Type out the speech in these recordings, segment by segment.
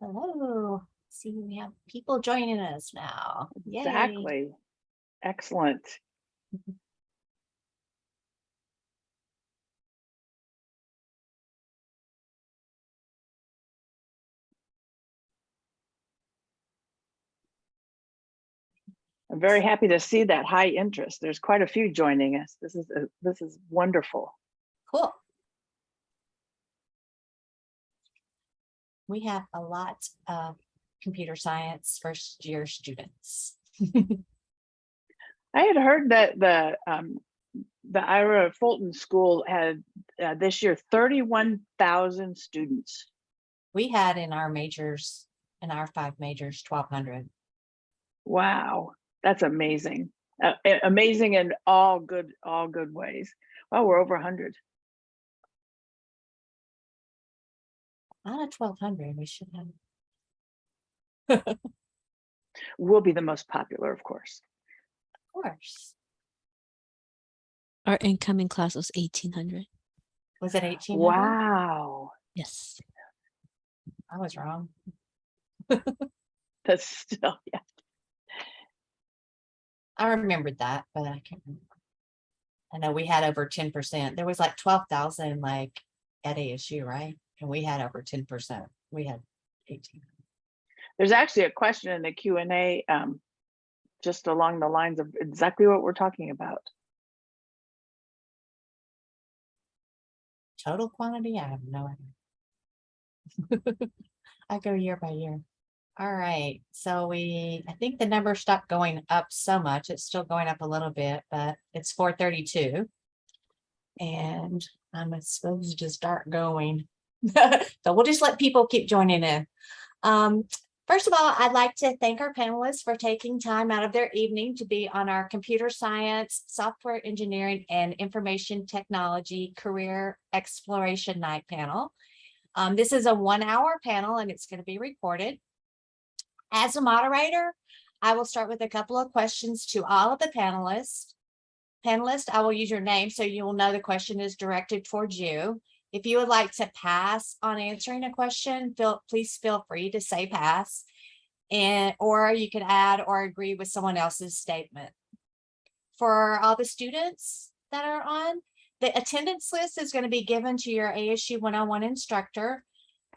Hello. See, we have people joining us now. Yay. Exactly. Excellent. I'm very happy to see that high interest. There's quite a few joining us. This is wonderful. Cool. We have a lot of computer science first year students. I had heard that the Ira Fulton School had this year 31,000 students. We had in our majors, in our 5 majors, 1,200. Wow, that's amazing. Amazing in all good ways. Well, we're over 100. Out of 1,200, we should have. We'll be the most popular, of course. Of course. Our incoming class was 1,800. Was it 1,800? Wow. Yes. I was wrong. That's still, yeah. I remembered that, but I can't remember. I know we had over 10%. There was like 12,000 like at ASU, right? And we had over 10%. We had 18. There's actually a question in the Q&A just along the lines of exactly what we're talking about. Total quantity? I have no idea. I go year by year. All right. So I think the number stopped going up so much. It's still going up a little bit, but it's 432. And I'm supposed to start going. So we'll just let people keep joining in. First of all, I'd like to thank our panelists for taking time out of their evening to be on our computer science, software engineering, and information technology career exploration night panel. This is a 1-hour panel and it's going to be recorded. As a moderator, I will start with a couple of questions to all of the panelists. I will use your name so you will know the question is directed towards you. If you would like to pass on answering a question, please feel free to say pass, or you can add or agree with someone else's statement. For all the students that are on, the attendance list is going to be given to your ASU 101 instructor.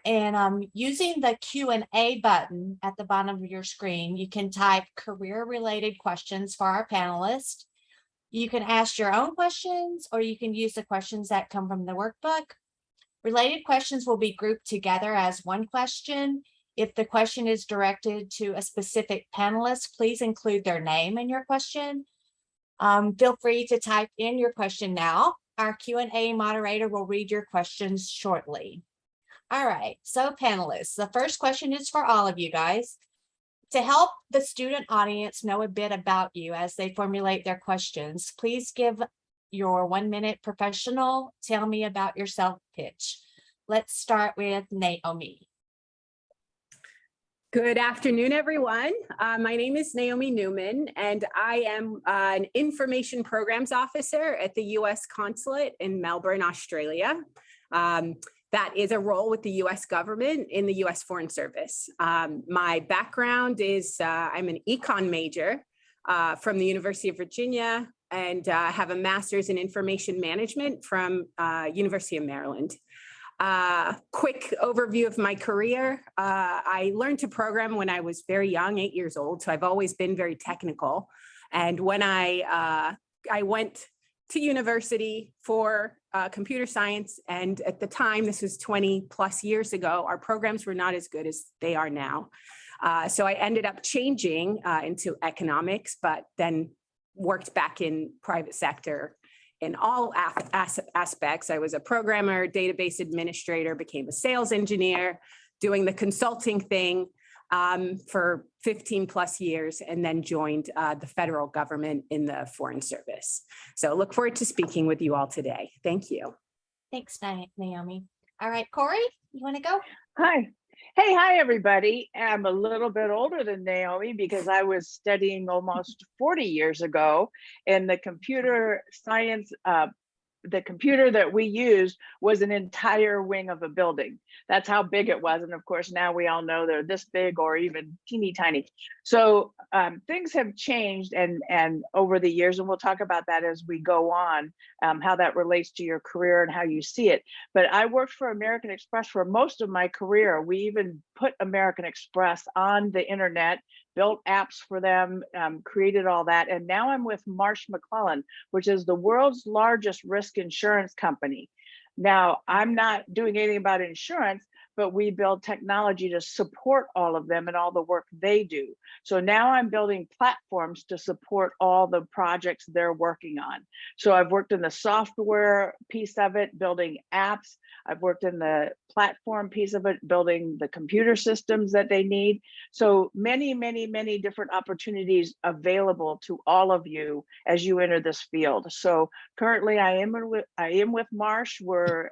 And using the Q&A button at the bottom of your screen, you can type career-related questions for our panelists. You can ask your own questions, or you can use the questions that come from the workbook. Related questions will be grouped together as one question. If the question is directed to a specific panelist, please include their name in your question. Feel free to type in your question now. Our Q&A moderator will read your questions shortly. All right, so panelists, the first question is for all of you guys. To help the student audience know a bit about you as they formulate their questions, please give your 1-minute professional tell me about yourself pitch. Let's start with Naomi. Good afternoon, everyone. My name is Naomi Newman, and I am an information programs officer at the U.S. Consulate in Melbourne, Australia. That is a role with the U.S. government in the U.S. Foreign Service. My background is I'm an econ major from the University of Virginia, and have a master's in information management from University of Maryland. Quick overview of my career. I learned to program when I was very young, 8 years old, so I've always been very technical. And when I went to university for computer science, and at the time, this was 20 plus years ago, our programs were not as good as they are now. So I ended up changing into economics, but then worked back in private sector in all aspects. I was a programmer, database administrator, became a sales engineer, doing the consulting thing for 15 plus years, and then joined the federal government in the Foreign Service. So look forward to speaking with you all today. Thank you. Thanks, Naomi. All right, Corey, you want to go? Hi. Hey, hi, everybody. I'm a little bit older than Naomi because I was studying almost 40 years ago in the computer science the computer that we used was an entire wing of a building. That's how big it was. And of course, now we all know they're this big or even teeny tiny. So things have changed and over the years, and we'll talk about that as we go on, how that relates to your career and how you see it. But I worked for American Express for most of my career. We even put American Express on the internet, built apps for them, created all that. And now I'm with Marsh McLennan, which is the world's largest risk insurance company. Now, I'm not doing anything about insurance, but we build technology to support all of them and all the work they do. So now I'm building platforms to support all the projects they're working on. So I've worked in the software piece of it, building apps. I've worked in the platform piece of it, building the computer systems that they need. So many, many, many different opportunities available to all of you as you enter this field. So currently I am with Marsh. We're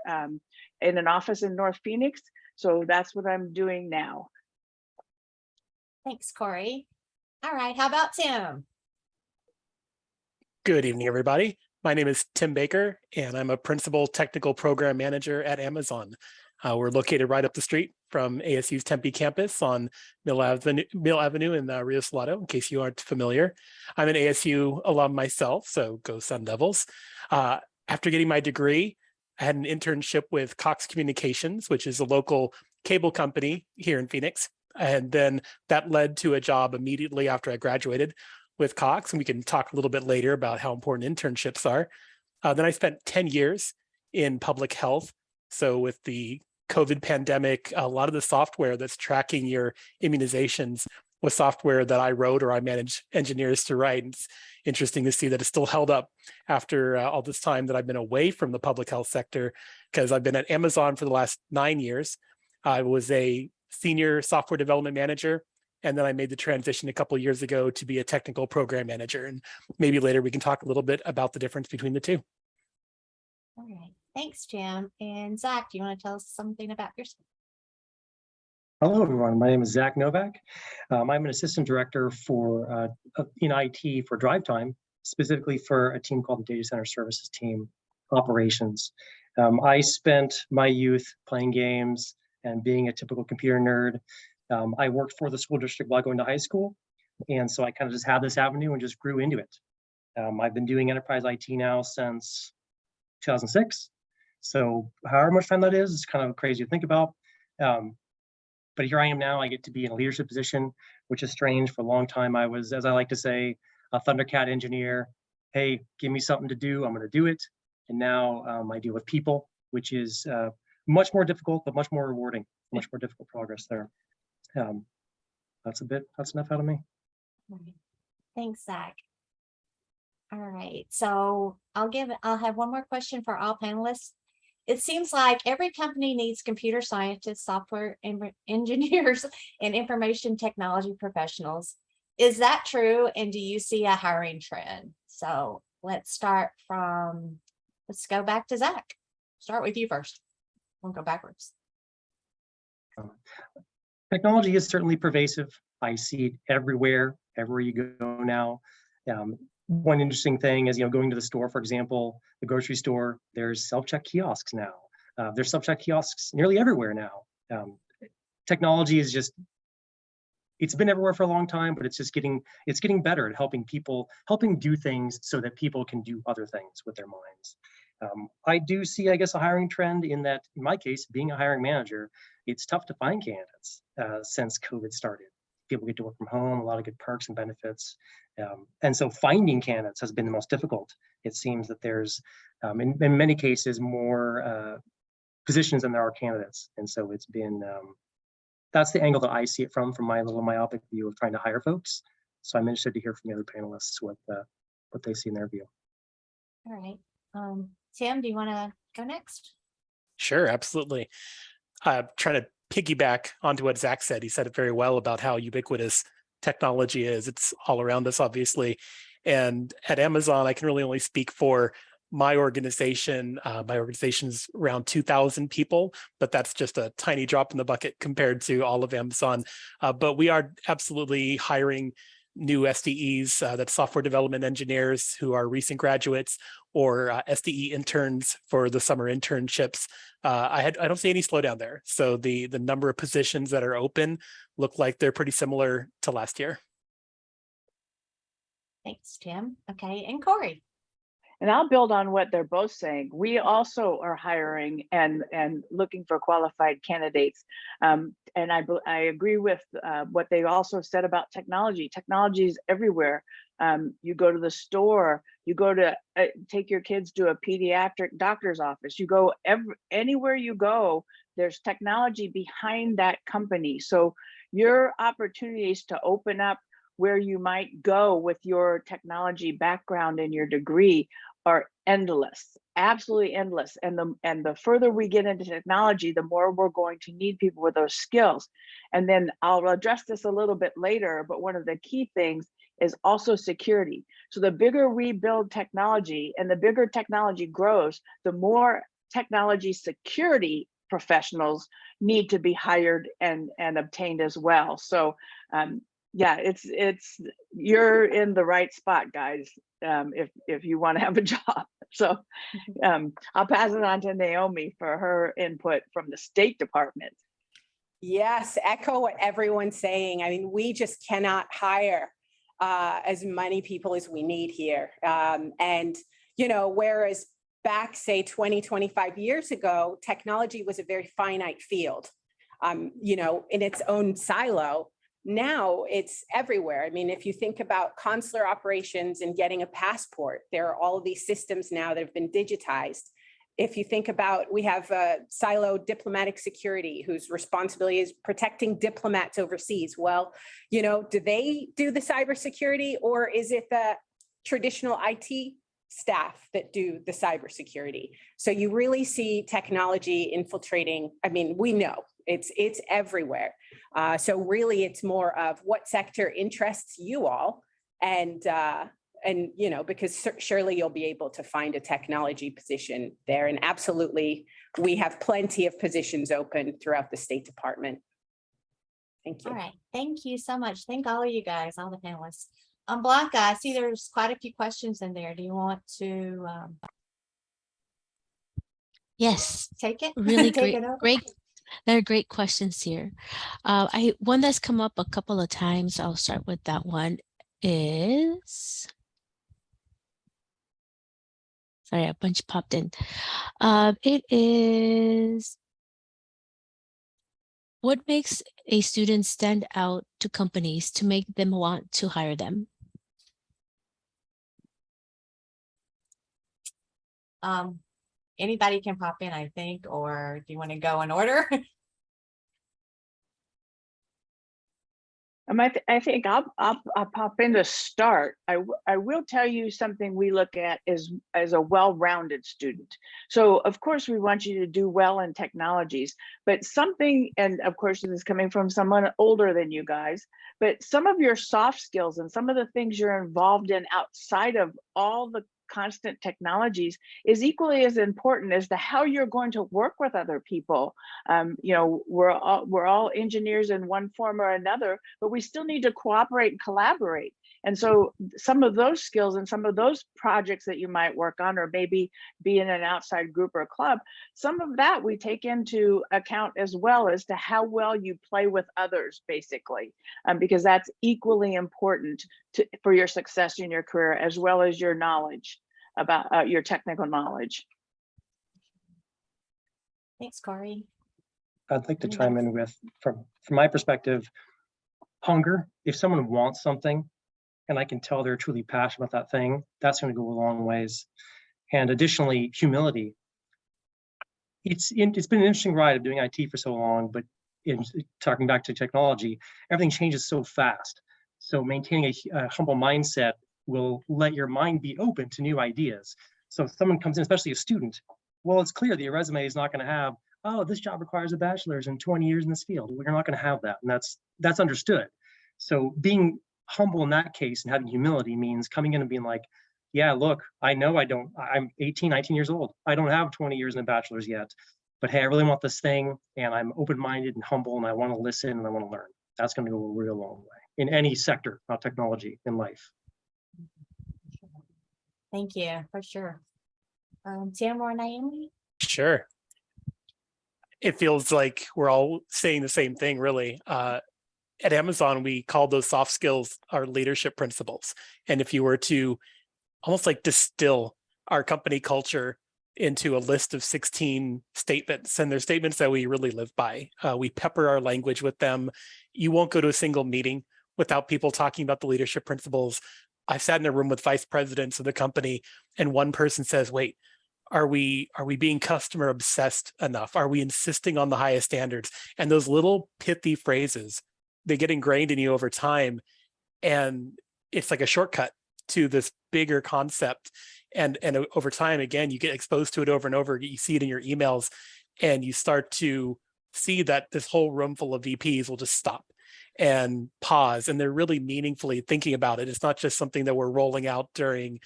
in an office in North Phoenix. So that's what I'm doing now. Thanks, Corey. All right, how about Tim? Good evening, everybody. My name is Tim Baker, and I'm a Principal Technical Program Manager at Amazon. We're located right up the street from ASU's Tempe campus on Mill Avenue in Rio Salado, in case you aren't familiar. I'm an ASU alum myself, so go Sun Devils. After getting my degree, I had an internship with Cox Communications, which is a local cable company here in Phoenix. And then that led to a job immediately after I graduated with Cox. And we can talk a little bit later about how important internships are. Then I spent 10 years in public health. So with the COVID pandemic, a lot of the software that's tracking your immunizations was software that I wrote or I managed engineers to write. And it's interesting to see that it's still held up after all this time that I've been away from the public health sector, because I've been at Amazon for the last 9 years. I was a senior software development manager, and then I made the transition a couple of years ago to be a technical program manager. And maybe later we can talk a little bit about the difference between the two. All right, thanks, Jim. And Zach, do you want to tell us something about yourself? Hello, everyone. My name is Zach Novak. I'm an assistant director for in IT for Drive Time, specifically for a team called the Data Center Services Team Operations. I spent my youth playing games and being a typical computer nerd. I worked for the school district while going to high school, and so I kind of just had this avenue and just grew into it. I've been doing enterprise IT now since 2006. So however much time that is, it's kind of crazy to think about. But here I am now. I get to be in a leadership position, which is strange. For a long time, I was, as I like to say, a Thundercat engineer. Hey, give me something to do, I'm going to do it. And now I deal with people, which is much more difficult, but much more rewarding, much more difficult progress there. That's enough out of me. All right. Thanks, Zach. All right, so I'll have one more question for all panelists. It seems like every company needs computer scientists, software engineers, and information technology professionals. Is that true? And do you see a hiring trend? So let's go back to Zach. Start with you first. We'll go backwards. Technology is certainly pervasive. I see it everywhere you go now. One interesting thing is, going to the store, for example, the grocery store, there's self-check kiosks now. There's self-check kiosks nearly everywhere now. Technology is it's been everywhere for a long time, but it's getting better at helping do things so that people can do other things with their minds. I do see, I guess, a hiring trend in that, in my case, being a hiring manager, it's tough to find candidates since COVID started. People get to work from home, a lot of good perks and benefits. And so finding candidates has been the most difficult. It seems that there's, in many cases, more positions than there are candidates. And so it's been, that's the angle that I see it from my little myopic view of trying to hire folks. So I'm interested to hear from the other panelists what they see in their view. All right. Tim, do you want to go next? Sure, absolutely. Trying to piggyback onto what Zach said. He said it very well about how ubiquitous technology is. It's all around us, obviously. And at Amazon, I can really only speak for my organization. My organization's around 2,000 people, but that's just a tiny drop in the bucket compared to all of Amazon. But we are absolutely hiring new SDEs, that's software development engineers who are recent graduates. or SDE interns for the summer internships, I don't see any slowdown there. So the number of positions that are open look like they're pretty similar to last year. Thanks, Tim. Okay, and Corey. And I'll build on what they're both saying. We also are hiring and looking for qualified candidates. And I agree with what they also said about technology. Technology is everywhere. You go to the store, you go to take your kids to a pediatric doctor's office. You go anywhere you go, there's technology behind that company. So your opportunities to open up where you might go with your technology background and your degree are endless, absolutely endless. And the further we get into technology, the more we're going to need people with those skills. And then I'll address this a little bit later, but one of the key things is also security. So the bigger we build technology and the bigger technology grows, the more technology security professionals need to be hired and obtained as well. So yeah, it's you're in the right spot, guys, if you want to have a job. So I'll pass it on to Naomi for her input from the State Department. Yes, echo what everyone's saying. I mean, we just cannot hire as many people as we need here. And, you know, whereas back, say, 20, 25 years ago, technology was a very finite field, you know, in its own silo. Now it's everywhere. I mean, if you think about consular operations and getting a passport, there are all of these systems now that have been digitized. If you think about, we have siloed diplomatic security, whose responsibility is protecting diplomats overseas. Well, you know, do they do the cybersecurity, or is it the traditional IT staff that do the cybersecurity? So you really see technology infiltrating. I mean, we know it's everywhere. So really, it's more of what sector interests you all, and you know, because surely you'll be able to find a technology position there. And absolutely, we have plenty of positions open throughout the State Department. Thank you. All right, thank you so much. Thank all of you guys, all the panelists. Blanca, I see there's quite a few questions in there. Do you want to Yes, take it? really Take great, it over? great. There are great questions here. One that's come up a couple of times, I'll start with that one, is, sorry, a bunch popped in. It is, what makes a student stand out to companies to make them want to hire them? Anybody can pop in, I think, or do you want to go in order? I think I'll pop in to start. I will tell you something we look at as a well-rounded student. So of course we want you to do well in technologies, but something, and of course this is coming from someone older than you guys, but some of your soft skills and some of the things you're involved in outside of all the constant technologies is equally as important as how you're going to work with other people. You know, we're all engineers in one form or another, but we still need to cooperate and collaborate. And so some of those skills and some of those projects that you might work on, or maybe be in an outside group or club, some of that we take into account as well as to how well you play with others, basically, because that's equally important for your success in your career, as well as your knowledge about your technical knowledge. Thanks, Corey. I'd like to chime in with, from my perspective, hunger. If someone wants something and I can tell they're truly passionate about that thing, that's going to go a long ways. And additionally, humility. It's been an interesting ride of doing IT for so long, but in talking back to technology, everything changes so fast. So maintaining a humble mindset will let your mind be open to new ideas. So if someone comes in, especially a student, well, it's clear that your resume is not going to have, oh, this job requires a bachelor's and 20 years in this field. We're not going to have that, and that's understood. So being humble in that case and having humility means coming in and being like, yeah, look, I know I'm 18, 19 years old. I don't have 20 years in a bachelor's yet, but hey, I really want this thing, and I'm open-minded and humble, and I want to listen and I want to learn. That's going to go a real long way in any sector, not technology, in life. Thank you, for sure. Tim or Naomi? Sure. It feels like we're all saying the same thing, really. At Amazon, we call those soft skills our leadership principles. And if you were to almost like distill our company culture into a list of 16 statements, and they're statements that we really live by. We pepper our language with them. You won't go to a single meeting without people talking about the leadership principles. I've sat in a room with vice presidents of the company, and one person says, wait, are we being customer obsessed enough? Are we insisting on the highest standards? And those little pithy phrases, they get ingrained in you over time. And it's like a shortcut to this bigger concept. And over time, again, you get exposed to it over and over. You see it in your emails, and you start to see that this whole room full of VPs will just stop and pause, and they're really meaningfully thinking about it. It's not just something that we're rolling out during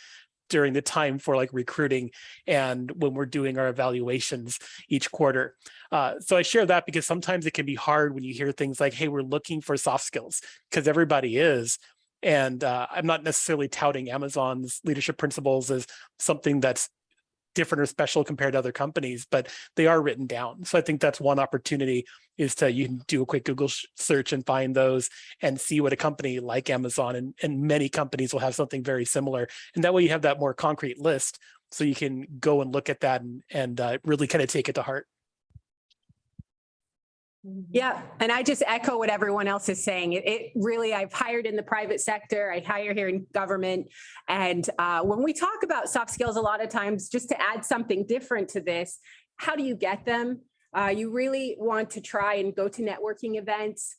the time for like recruiting and when we're doing our evaluations each quarter. So I share that because sometimes it can be hard when you hear things like, hey, we're looking for soft skills, because everybody is. And I'm not necessarily touting Amazon's leadership principles as something that's different or special compared to other companies, but they are written down. So I think that's one opportunity, is you can do a quick Google search and find those and see what a company like Amazon and many companies will have something very similar. And that way you have that more concrete list, so you can go and look at that and really kind of take it to heart. Yeah, and I just echo what everyone else is saying. It really, I've hired in the private sector, I hire here in government. And when we talk about soft skills, a lot of times, just to add something different to this, how do you get them? You really want to try and go to networking events,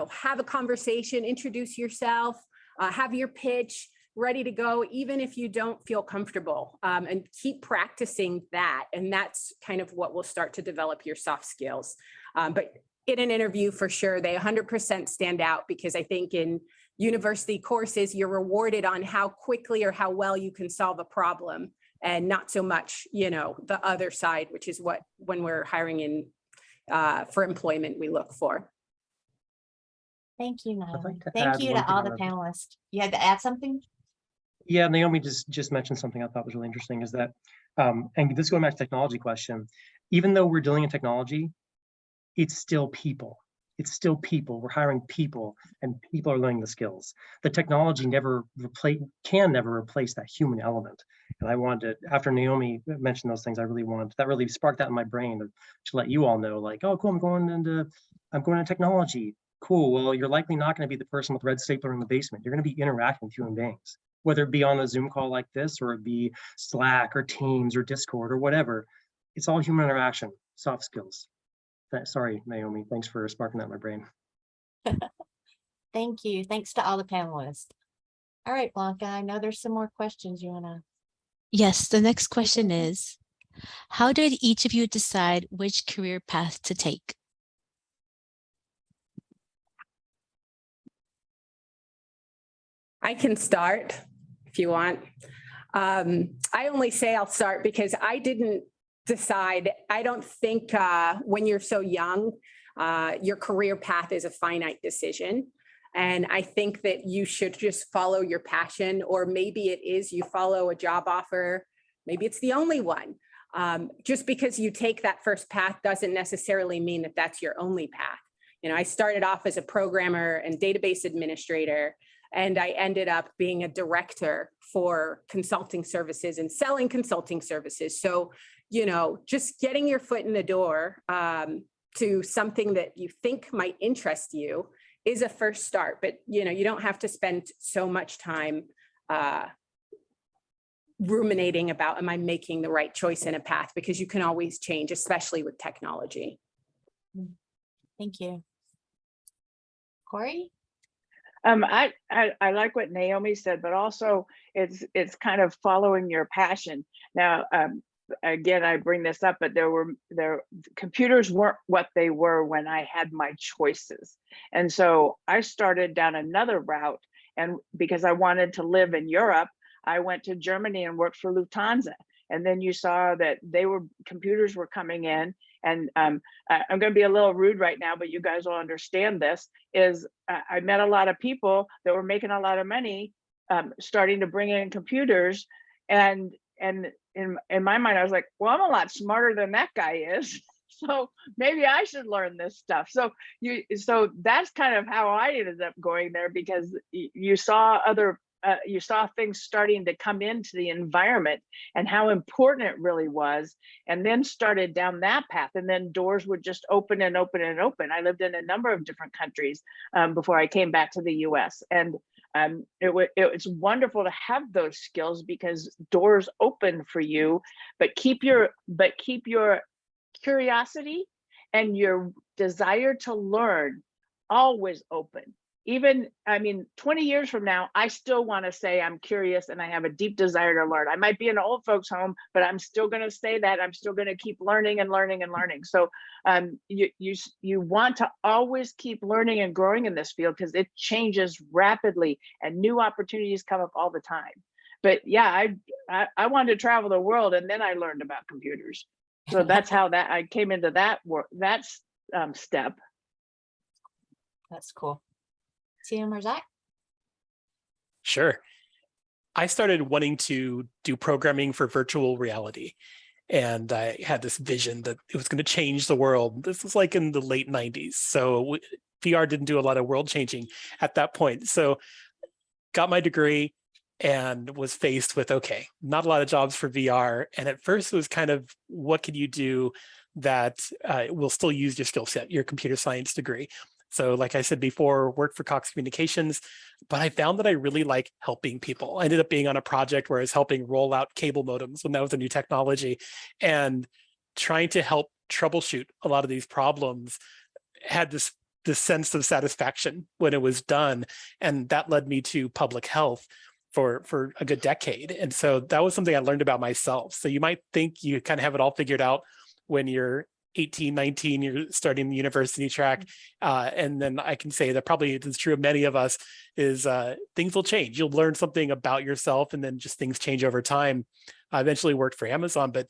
have a conversation, introduce yourself, have your pitch ready to go, even if you don't feel comfortable, and keep practicing that. And that's kind of what will start to develop your soft skills. But in an interview, for sure, they 100% stand out, because I think in university courses, you're rewarded on how quickly or how well you can solve a problem, and not so much, the other side, which is what, when we're hiring in for employment, we look for. Thank you, Naomi. like to Thank add you one to thing all on the that. panelists. You had to add something? Yeah, Naomi just mentioned something I thought was really interesting, is that, and this going back to technology question, even though we're dealing in technology, it's still people. It's still people. We're hiring people, and people are learning the skills. The technology can never replace that human element. And I wanted to, after Naomi mentioned those things, that really sparked that in my brain to let you all know, like, oh, cool, I'm going into technology. Cool. Well, you're likely not going to be the person with the red stapler in the basement. You're going to be interacting with human beings, whether it be on a Zoom call like this, or it be Slack or Teams or Discord or whatever. It's all human interaction, soft skills. Sorry, Naomi, thanks for sparking that in my brain. Thank you. Thanks to all the panelists. All right, Blanca, I know there's some more questions you want to. Yes, the next question is, how did each of you decide which career path to take? I can start if you want. I only say I'll start because I didn't decide. I don't think when you're so young, your career path is a finite decision. And I think that you should just follow your passion, or maybe it is you follow a job offer. Maybe it's the only one. Just because you take that first path doesn't necessarily mean that that's your only path. I started off as a programmer and database administrator, and I ended up being a director for consulting services and selling consulting services. So, just getting your foot in the door to something that you think might interest you is a first start. But, you don't have to spend so much time ruminating about, am I making the right choice in a path? Because you can always change, especially with technology. Thank you. Corey? I like what Naomi said, but also it's kind of following your passion. Now, again, I bring this up, but computers weren't what they were when I had my choices. And so I started down another route, and because I wanted to live in Europe, I went to Germany and worked for Lufthansa. And then you saw that computers were coming in. And I'm going to be a little rude right now, but you guys will understand this, is I met a lot of people that were making a lot of money, starting to bring in computers. And in my mind, I was like, well, I'm a lot smarter than that guy is. So maybe I should learn this stuff. So that's kind of how I ended up going there, because you saw you saw things starting to come into the environment and how important it really was, and then started down that path, and then doors would just open and open and open. I lived in a number of different countries before I came back to the US, and it's wonderful to have those skills, because doors open for you, but keep your curiosity and your desire to learn always open. Even, I mean, 20 years from now, I still want to say I'm curious and I have a deep desire to learn. I might be in an old folks home, but I'm still going to say that. I'm still going to keep learning and learning and learning. So you want to always keep learning and growing in this field, because it changes rapidly and new opportunities come up all the time. But yeah, I wanted to travel the world, and then I learned about computers. So that's how I came into that work, step. That's cool. CM or Zach? Sure. I started wanting to do programming for virtual reality. And I had this vision that it was going to change the world. This was like in the late 90s. So VR didn't do a lot of world changing at that point. So got my degree and was faced with, okay, not a lot of jobs for VR. And at first it was kind of, what can you do that will still use your skill set, your computer science degree? So like I said before, worked for Cox Communications, but I found that I really like helping people. I ended up being on a project where I was helping roll out cable modems when that was a new technology, and trying to help troubleshoot a lot of these problems had this sense of satisfaction when it was done. And that led me to public health for a good decade. And so that was something I learned about myself. So you might think you kind of have it all figured out when you're 18, 19, you're starting the university track. And then I can say that probably it's true of many of us, is things will change. You'll learn something about yourself, and then just things change over time. I eventually worked for Amazon, but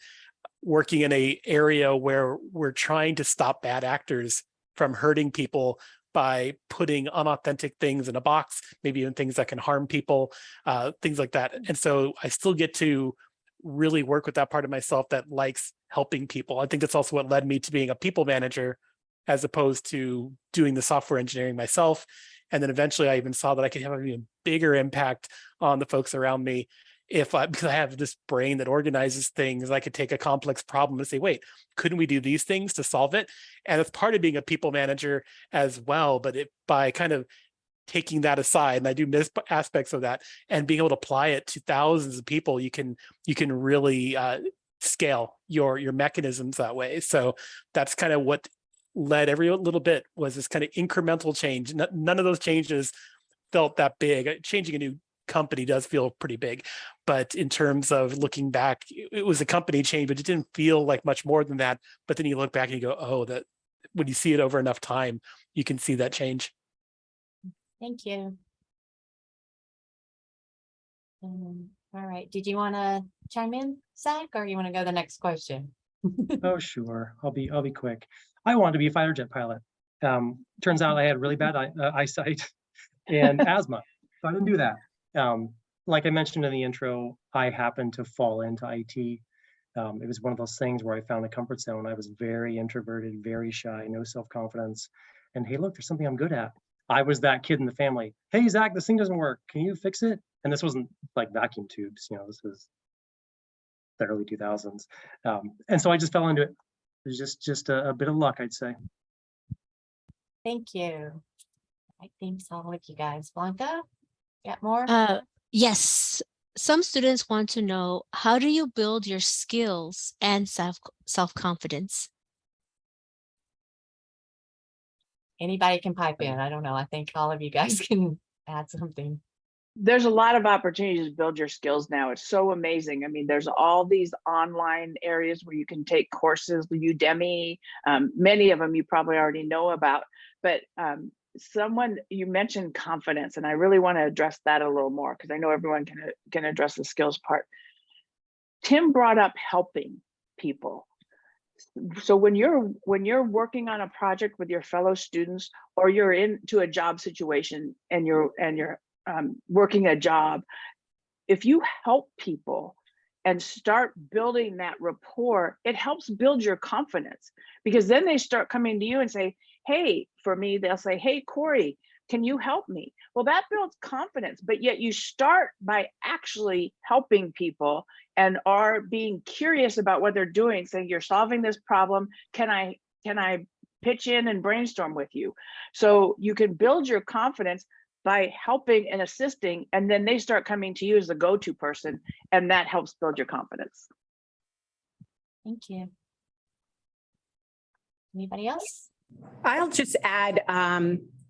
working in an area where we're trying to stop bad actors from hurting people by putting unauthentic things in a box, maybe even things that can harm people, things like that. And so I still get to really work with that part of myself that likes helping people. I think that's also what led me to being a people manager, as opposed to doing the software engineering myself. And then eventually I even saw that I could have an even bigger impact on the folks around me because I have this brain that organizes things. I could take a complex problem and say, wait, couldn't we do these things to solve it? And it's part of being a people manager as well, but by kind of taking that aside, and I do miss aspects of that, and being able to apply it to thousands of people, you can really scale your mechanisms that way. So that's kind of what led every little bit, was this kind of incremental change. None of those changes felt that big. Changing a new company does feel pretty big, but in terms of looking back, it was a company change, but it didn't feel like much more than that. But then you look back and you go, oh, that when you see it over enough time, you can see that change. Thank you. All right. Did you want to chime in, Zach, or you want to go to the next question? Oh, sure. I'll be quick. I wanted to be a fighter jet pilot. Turns out I had really bad eyesight and asthma, so I didn't do that. Like I mentioned in the intro, I happened to fall into IT. It was one of those things where I found a comfort zone. I was very introverted, very shy, no self-confidence. And hey, look, there's something I'm good at. I was that kid in the family. Hey, Zach, this thing doesn't work. Can you fix it? And this wasn't like vacuum tubes, this was the early 2000s. And so I just fell into it. It was just a bit of luck, I'd say. Thank you. I think so with you guys. Blanca, got more? Yes. Some students want to know, how do you build your skills and self-confidence? Anybody can pipe in. I don't know. I think all of you guys can add something. There's a lot of opportunities to build your skills now. It's so amazing. I mean, there's all these online areas where you can take courses, Udemy, many of them you probably already know about, but you mentioned confidence, and I really want to address that a little more, because I know everyone can address the skills part. Tim brought up helping people. So when you're working on a project with your fellow students, or you're into a job situation and you're working a job, if you help people, and start building that rapport, it helps build your confidence, because then they start coming to you and say, hey, for me, they'll say, hey, Corey, can you help me? Well, that builds confidence, but yet you start by actually helping people and are being curious about what they're doing, saying, you're solving this problem. Can I pitch in and brainstorm with you? So you can build your confidence by helping and assisting, and then they start coming to you as the go-to person, and that helps build your confidence. Thank you. Anybody else? I'll just add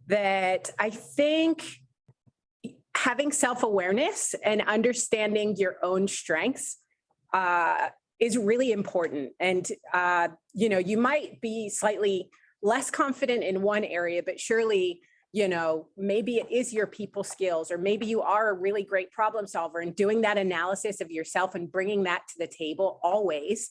that I think having self-awareness and understanding your own strengths is really important. And, you know, you might be slightly less confident in one area, but surely, you know, maybe it is your people skills, or maybe you are a really great problem solver, and doing that analysis of yourself and bringing that to the table always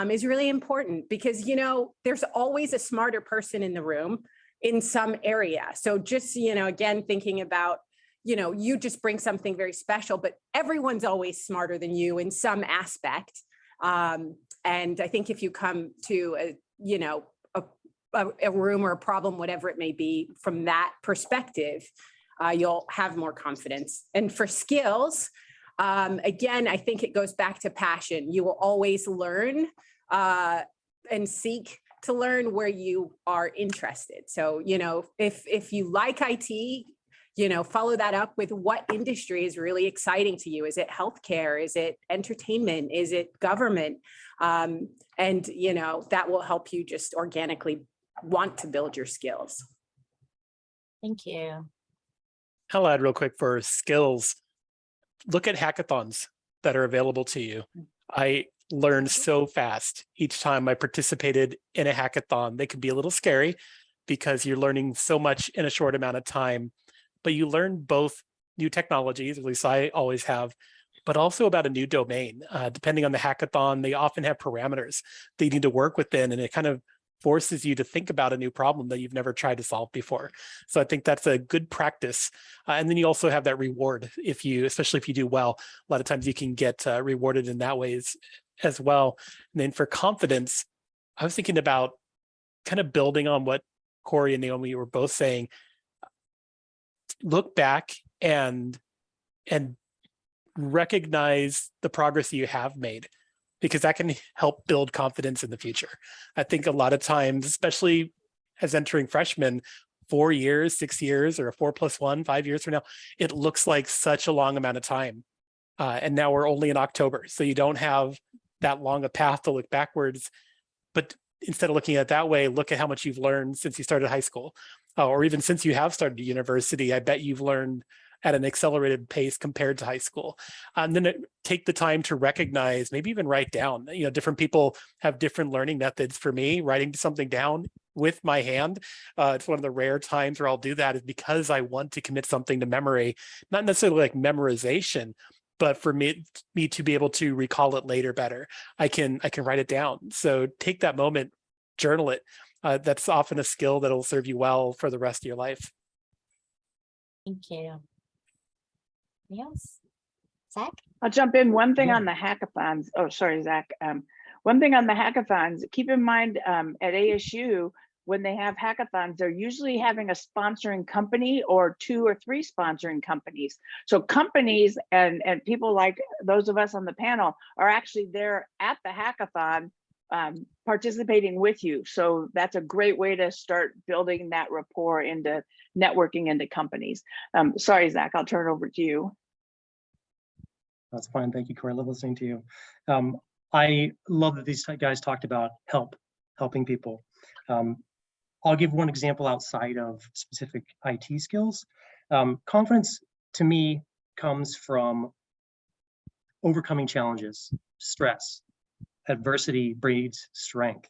is really important, because, you know, there's always a smarter person in the room in some area. So just, you know, again, thinking about, you know, you just bring something very special, but everyone's always smarter than you in some aspect. And I think if you come to a, you know, a room or a problem, whatever it may be, from that perspective, you'll have more confidence. And for skills, again, I think it goes back to passion. You will always learn and seek to learn where you are interested. So, you know, if you like IT, you know, follow that up with what industry is really exciting to you. Is it healthcare? Is it entertainment? Is it government? And, you know, that will help you just organically want to build your skills. Thank you. I'll add real quick for skills. Look at hackathons that are available to you. I learned so fast each time I participated in a hackathon. They can be a little scary because you're learning so much in a short amount of time, but you learn both new technologies, at least I always have, but also about a new domain. Depending on the hackathon, they often have parameters that you need to work within, and it kind of forces you to think about a new problem that you've never tried to solve before. So I think that's a good practice. And then you also have that reward especially if you do well. A lot of times you can get rewarded in that ways as well. And then for confidence, I was thinking about kind of building on what Corey and Naomi were both saying. Look back and recognize the progress you have made, because that can help build confidence in the future. I think a lot of times, especially as entering freshmen, 4 years, 6 years, or a 4+1, 5 years from now, it looks like such a long amount of time. And now we're only in October, so you don't have that long a path to look backwards. But instead of looking at it that way, look at how much you've learned since you started high school, or even since you have started university. I bet you've learned at an accelerated pace compared to high school. And then take the time to recognize, maybe even write down, you know, different people have different learning methods. For me, writing something down with my hand, it's one of the rare times where I'll do that, is because I want to commit something to memory, not necessarily like memorization, but for me to be able to recall it later better. I can write it down. So take that moment, journal it. That's often a skill that'll serve you well for the rest of your life. Thank you. Anything else? Zach? I'll jump in. One thing Yeah. on the hackathons. Oh, sorry, Zach. One thing on the hackathons, keep in mind at ASU, when they have hackathons, they're usually having a sponsoring company or 2 or 3 sponsoring companies. So companies and people like those of us on the panel are actually there at the hackathon participating with you. So that's a great way to start building that rapport into networking into companies. Sorry, Zach, I'll turn it over to you. That's fine. Thank you, Corey. I love listening to you. I love that these guys talked about helping people. I'll give one example outside of specific IT skills. Confidence to me comes from overcoming challenges, stress. Adversity breeds strength.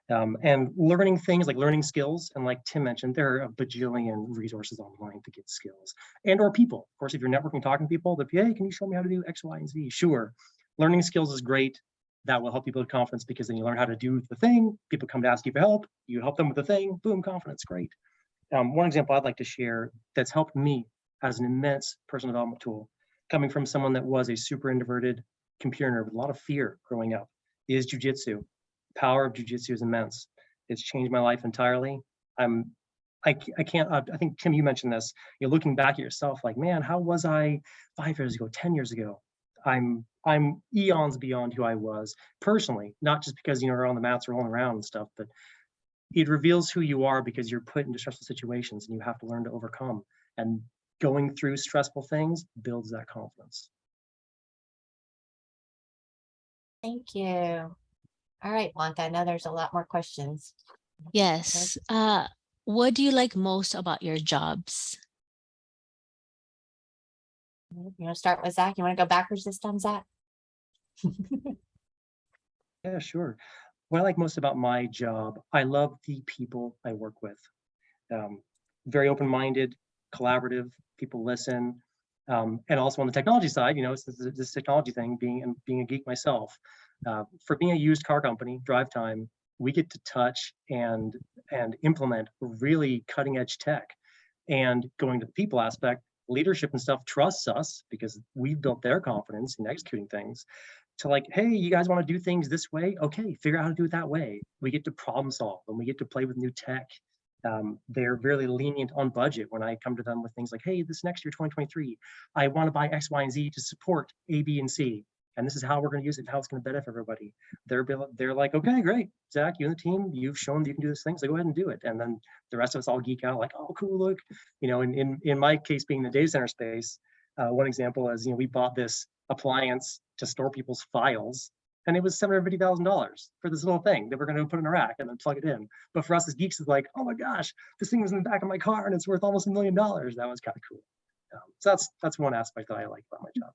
And learning things like learning skills. And like Tim mentioned, there are a bajillion resources online to get skills, and or people. Of course, if you're networking, talking to people, hey, can you show me how to do X, Y, and Z? Sure. Learning skills is great. That will help you build confidence, because then you learn how to do the thing. People come to ask you for help. You help them with the thing. Boom, confidence. Great. One example I'd like to share that's helped me as an immense personal development tool, coming from someone that was a super introverted computer nerd with a lot of fear growing up is jujitsu. Power of jujitsu is immense. It's changed my life entirely. I can't, I think, Tim, you mentioned this, you're looking back at yourself like, man, how was I 5 years ago, 10 years ago? I'm eons beyond who I was personally, not just because, we're on the mats rolling around and stuff, but it reveals who you are because you're put into stressful situations and you have to learn to overcome. And going through stressful things builds that confidence. Thank you. All right, Blanca, I know there's a lot more questions. Yes. What do you like most about your jobs? You want to start with Zach? You want to go backwards this time, Zach? Yeah, sure. What I like most about my job, I love the people I work with. Very open-minded, collaborative, people listen. And also on the technology side, it's this technology thing, being a geek myself. For being a used car company, Drive Time, we get to touch and implement really cutting edge tech. And going to the people aspect, leadership and stuff trusts us because we've built their confidence in executing things to like, hey, you guys want to do things this way? Okay, figure out how to do it that way. We get to problem solve and we get to play with new tech. They're really lenient on budget when I come to them with things like, hey, this next year, 2023, I want to buy X, Y, and Z to support A, B, and C. And this is how we're going to use it, how it's going to benefit everybody. They're like, okay, great, Zach, you and the team, you've shown that you can do this thing, so go ahead and do it. And then the rest of us all geek out like, oh, cool, look. In my case, being the data center space, one example is, we bought this appliance to store people's files, and it was $750,000 for this little thing that we're going to put in a rack and then plug it in. But for us as geeks, it's like, oh my gosh, this thing was in the back of my car and it's worth almost $1 million. That was kind of cool. So that's one aspect that I like about my job.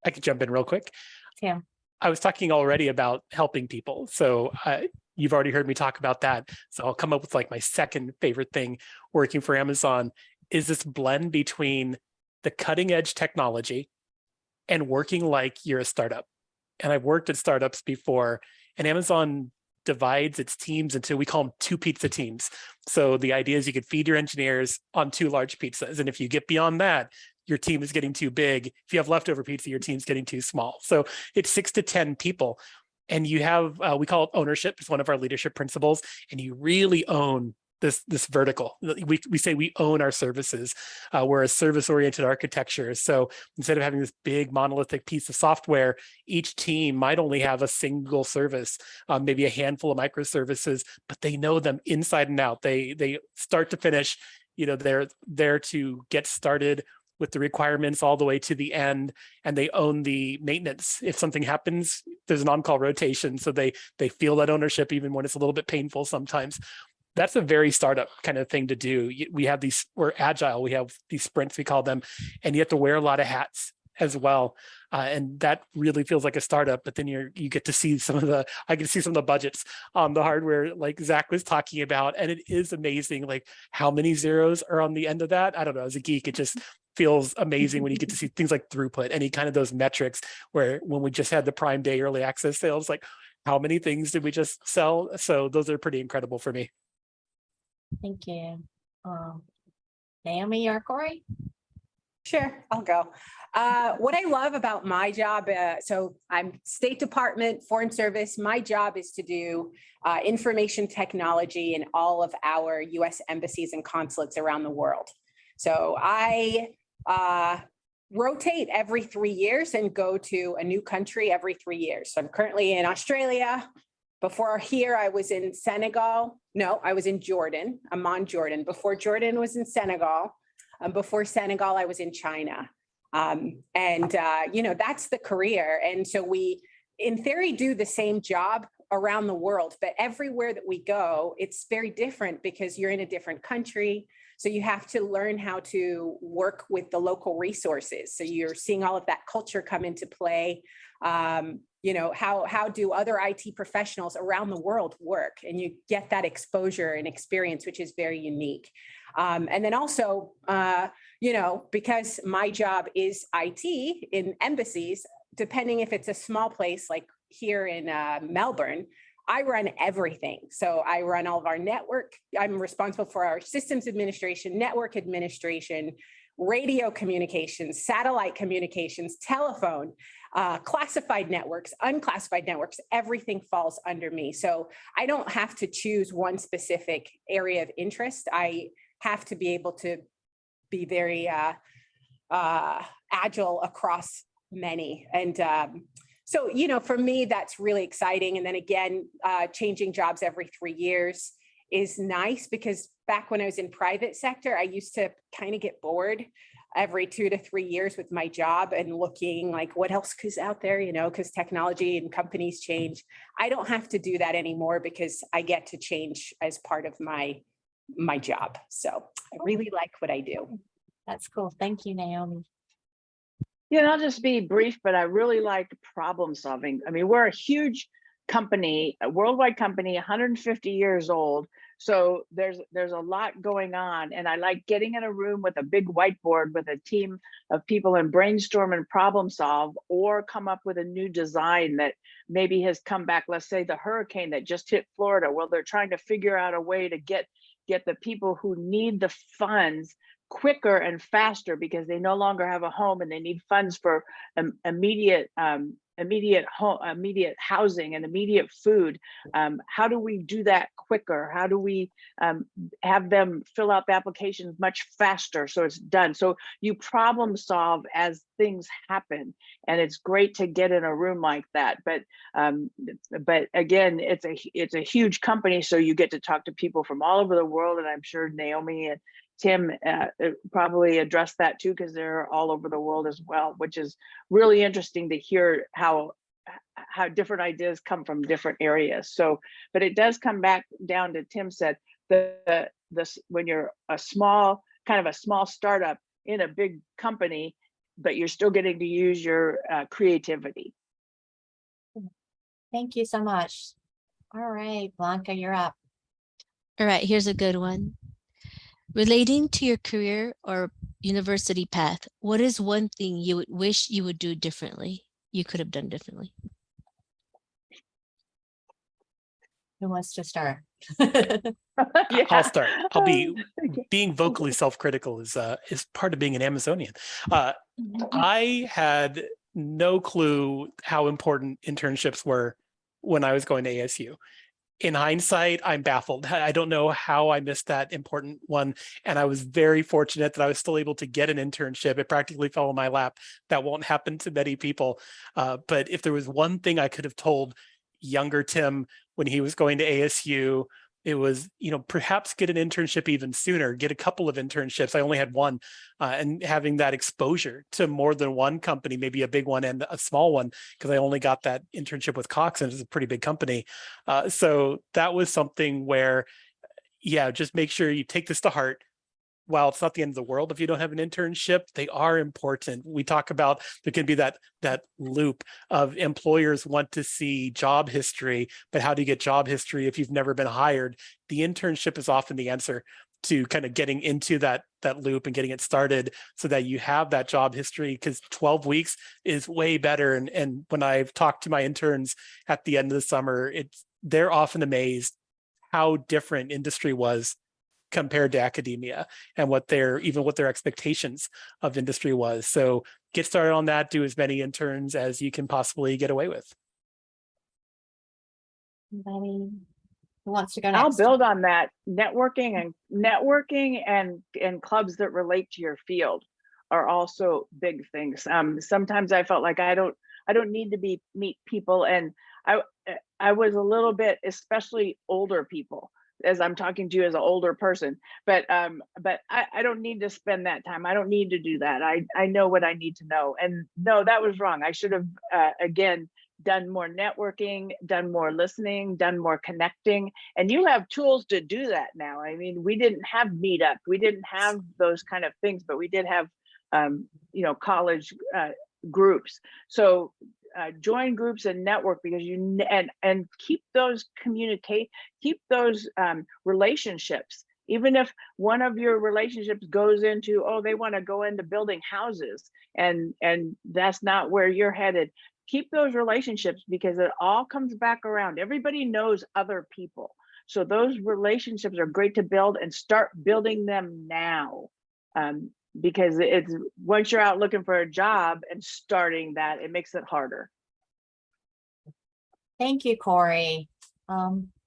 I could jump in real quick. Tim. I was talking already about helping people. So you've already heard me talk about that. So I'll come up with like my second favorite thing working for Amazon is this blend between the cutting edge technology and working like you're a startup. And I've worked at startups before, and Amazon divides its teams into, we call them 2 pizza teams. So the idea is you could feed your engineers on 2 large pizzas. And if you get beyond that, your team is getting too big. If you have leftover pizza, your team's getting too small. So it's 6 to 10 people. And you have, we call it ownership. It's one of our leadership principles. And you really own this vertical. We say we own our services. We're a service-oriented architecture. So instead of having this big monolithic piece of software, each team might only have a single service, maybe a handful of microservices, but they know them inside and out. They start to finish, they're there to get started with the requirements all the way to the end, and they own the maintenance. If something happens, there's an on-call rotation. So they feel that ownership even when it's a little bit painful sometimes. That's a very startup kind of thing to do. We're agile, we have these sprints, we call them, and you have to wear a lot of hats as well. And that really feels like a startup, but then you get to see I can see some of the budgets on the hardware like Zach was talking about. And it is amazing, like how many zeros are on the end of that. I don't know, as a geek, it just feels amazing when you get to see things like throughput, any kind of those metrics where when we just had the Prime Day early access sales, like how many things did we just sell? So those are pretty incredible for me. Thank you. Naomi or Corey? Sure, I'll go. What I love about my job, so I'm State Department, Foreign Service. My job is to do information technology in all of our US embassies and consulates around the world. So I rotate every 3 years and go to a new country every 3 years. So I'm currently in Australia. Before here, I was in Senegal. No, I was in Jordan. Amman, Jordan. Before Jordan was in Senegal. Before Senegal, I was in China. That's the career. And so we, in theory, do the same job around the world, but everywhere that we go, it's very different because you're in a different country. So you have to learn how to work with the local resources. So you're seeing all of that culture come into play. How do other IT professionals around the world work? And you get that exposure and experience, which is very unique. And then also, because my job is IT in embassies, depending if it's a small place like here in Melbourne, I run everything. So I run all of our network. I'm responsible for our systems administration, network administration. radio communications, satellite communications, telephone, classified networks, unclassified networks, everything falls under me. So I don't have to choose one specific area of interest. I have to be able to be very agile across many. And so, you know, for me, that's really exciting. And then again, changing jobs every 3 years is nice, because back when I was in private sector, I used to kind of get bored every 2 to 3 years with my job and looking like what else is out there, you know, because technology and companies change. I don't have to do that anymore because I get to change as part of my job. So I really like what I do. That's cool. Thank you, Naomi. Yeah, and I'll just be brief, but I really like problem solving. I mean, we're a huge company, a worldwide company, 150 years old. So there's a lot going on, and I like getting in a room with a big whiteboard with a team of people and brainstorm and problem solve, or come up with a new design that maybe has come back. Let's say the hurricane that just hit Florida. Well, they're trying to figure out a way to get the people who need the funds quicker and faster because they no longer have a home and they need funds for immediate housing and immediate food. How do we do that quicker? How do we have them fill out the applications much faster so it's done? So you problem solve as things happen, and it's great to get in a room like that. But again, it's a huge company, so you get to talk to people from all over the world, and I'm sure Naomi and Tim probably addressed that too, because they're all over the world as well, which is really interesting to hear how different ideas come from different areas. So, but it does come back down to, Tim said, when you're a small startup in a big company, but you're still getting to use your creativity. Thank you so much. All right, Blanca, you're up. All right, here's a good one. Relating to your career or university path, what is one thing you would wish you would do differently? You could have done differently. Who wants to start? Yeah. I'll start. Being vocally self-critical is part of being an Amazonian. I had no clue how important internships were when I was going to ASU. In hindsight, I'm baffled. I don't know how I missed that important one. And I was very fortunate that I was still able to get an internship. It practically fell in my lap. That won't happen to many people. But if there was one thing I could have told younger Tim when he was going to ASU, it was, perhaps get an internship even sooner, get a couple of internships. I only had one, and having that exposure to more than one company, maybe a big one and a small one, because I only got that internship with Cox, and it's a pretty big company. So that was something where, yeah, just make sure you take this to heart. While it's not the end of the world if you don't have an internship, they are important. We talk about there can be that loop of employers want to see job history, but how do you get job history if you've never been hired? The internship is often the answer to kind of getting into that loop and getting it started so that you have that job history, because 12 weeks is way better. And when I've talked to my interns at the end of the summer, they're often amazed how different industry was compared to academia, and what their expectations of industry was. So get started on that, do as many interns as you can possibly get away with. Anybody who wants to go next? I'll build on that. Networking and clubs that relate to your field are also big things. Sometimes I felt like I don't need to meet people, and I was a little bit, especially older people, as I'm talking to you as an older person, but I don't need to spend that time. I don't need to do that. I know what I need to know. And no, that was wrong. I should have, again, done more networking, done more listening, done more connecting. And you have tools to do that now. I mean, we didn't have Meetup. We didn't have those kind of things, but we did have, college groups. So join groups and network, because and keep those relationships. Even if one of your relationships goes into, they want to go into building houses, and that's not where you're headed, keep those relationships, because it all comes back around. Everybody knows other people. So those relationships are great to build, and start building them now. because it's once you're out looking for a job and starting that, it makes it harder. Thank you, Corey.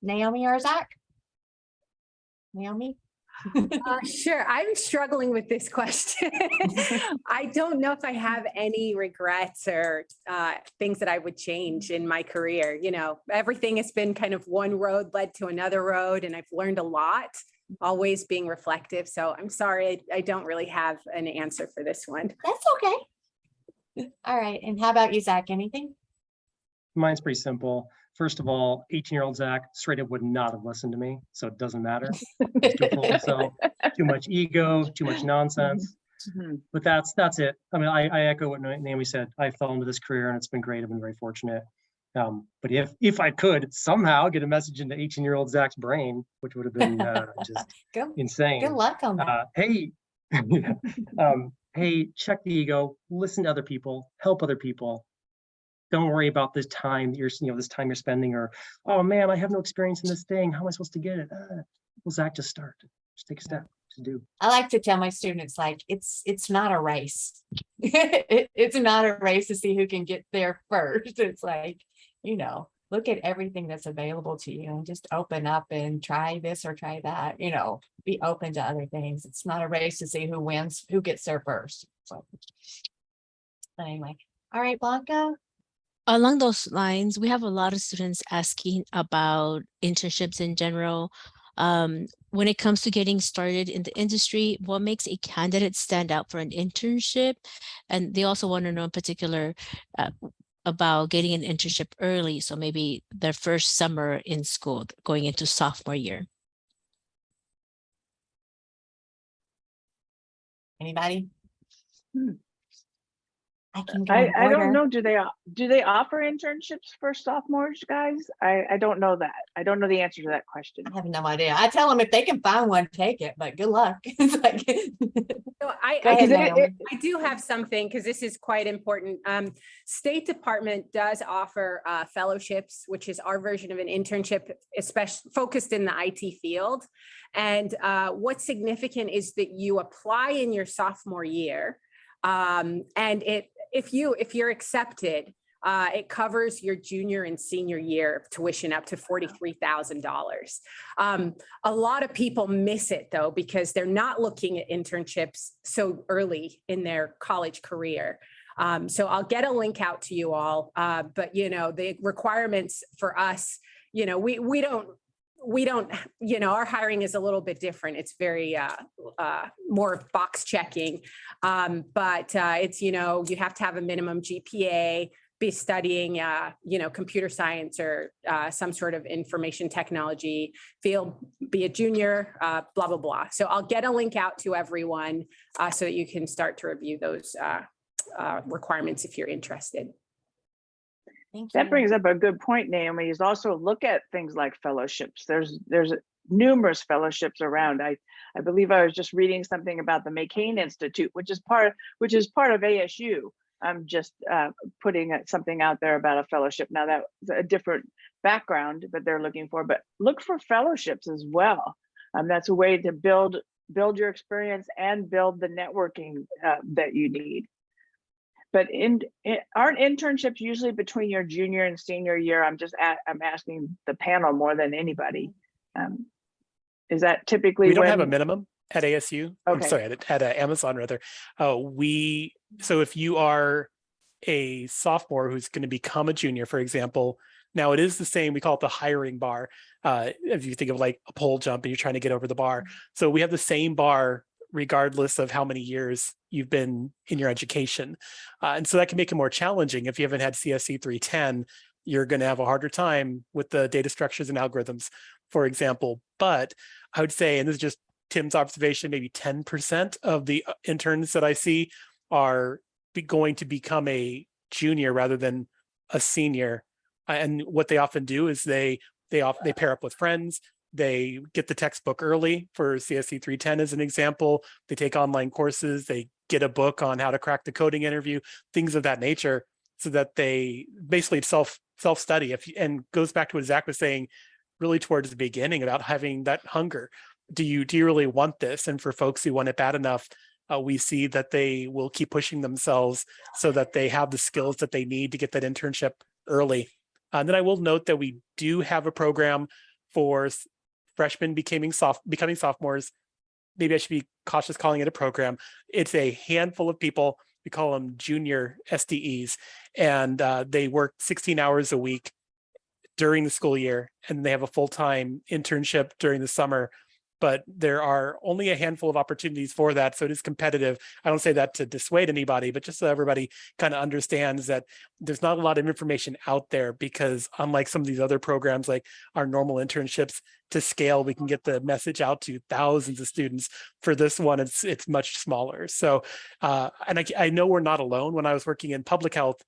Naomi or Zach? Naomi? Sure. I'm struggling with this question. I don't know if I have any regrets or things that I would change in my career. You know, everything has been kind of one road led to another road, and I've learned a lot, always being reflective. So I'm sorry, I don't really have an answer for this one. That's okay. All right. And how about you, Zach? Anything? Mine's pretty simple. First of all, 18-year-old Zach straight up would not have listened to me, so it doesn't matter. He's too full of himself, too much ego, too much nonsense. Mhm. But that's it. I mean, I echo what Naomi said. I fell into this career and it's been great. I've been very fortunate. But if I could somehow get a message into 18-year-old Zach's brain, which would have been just Good insane. luck on that. Hey, hey, check the ego, listen to other people, help other people. Don't worry about this time this time you're spending, or, oh man, I have no experience in this thing. How am I supposed to get it? Well, Zach, just start. Just take a step to do. I like to tell my students, like, it's not a race. It's not a race to see who can get there first. It's like, look at everything that's available to you and just open up and try this or try that, be open to other things. It's not a race to see who wins, who gets there first. So anyway, all right, Blanca. Along those lines, we have a lot of students asking about internships in general. When it comes to getting started in the industry, what makes a candidate stand out for an internship? And they also want to know in particular about getting an internship early. So maybe their first summer in school, going into sophomore year. Anybody? I can go I in don't order. know. Do they offer internships for sophomores, guys? I don't know that. I don't know the answer to that question. I have no idea. I tell them if they can find one, take it, but good luck. It's like, So go ahead, Naomi. I do have something because this is quite important. State Department does offer fellowships, which is our version of an internship, especially focused in the IT field. And what's significant is that you apply in your sophomore year, and if you're accepted, it covers your junior and senior year tuition up to $43,000. A lot of people miss it though, because they're not looking at internships so early in their college career. So I'll get a link out to you all. But the requirements for us, we don't, our hiring is a little bit different. It's very more box checking. But it's, you have to have a minimum GPA, be studying, computer science or some sort of information technology field, be a junior, blah, blah, blah. So I'll get a link out to everyone so that you can start to review those requirements if you're interested. Thank you. That brings up a good point, Naomi, is also look at things like fellowships. There's numerous fellowships around. I believe I was just reading something about the McCain Institute, which is part of ASU. I'm just putting something out there about a fellowship. Now that's a different background that they're looking for, but look for fellowships as well. That's a way to build your experience and build the networking that you need. But aren't internships usually between your junior and senior year? I'm asking the panel more than anybody. Is that typically? We don't have a minimum at ASU. I'm Okay. sorry, at Amazon rather. So if you are a sophomore who's going to become a junior, for example, now it is the same. We call it the hiring bar. If you think of like a pole jump and you're trying to get over the bar. So we have the same bar regardless of how many years you've been in your education. And so that can make it more challenging. If you haven't had CSE 310, you're going to have a harder time with the data structures and algorithms, for example. But I would say, and this is just Tim's observation, maybe 10% of the interns that I see are going to become a junior rather than a senior. And what they often do is they pair up with friends. They get the textbook early for CSE 310 as an example. They take online courses. They get a book on how to crack the coding interview, things of that nature, so that they basically self-study. And goes back to what Zach was saying, really towards the beginning about having that hunger. Do you really want this? And for folks who want it bad enough, we see that they will keep pushing themselves so that they have the skills that they need to get that internship early. And then I will note that we do have a program for freshmen becoming sophomores. Maybe I should be cautious calling it a program. It's a handful of people. We call them junior SDEs, and they work 16 hours a week during the school year, and they have a full-time internship during the summer. But there are only a handful of opportunities for that, so it is competitive. I don't say that to dissuade anybody, but just so everybody kind of understands that there's not a lot of information out there, because unlike some of these other programs, like our normal internships, to scale, we can get the message out to thousands of students. For this one, it's much smaller. So, and I know we're not alone. When I was working in public health,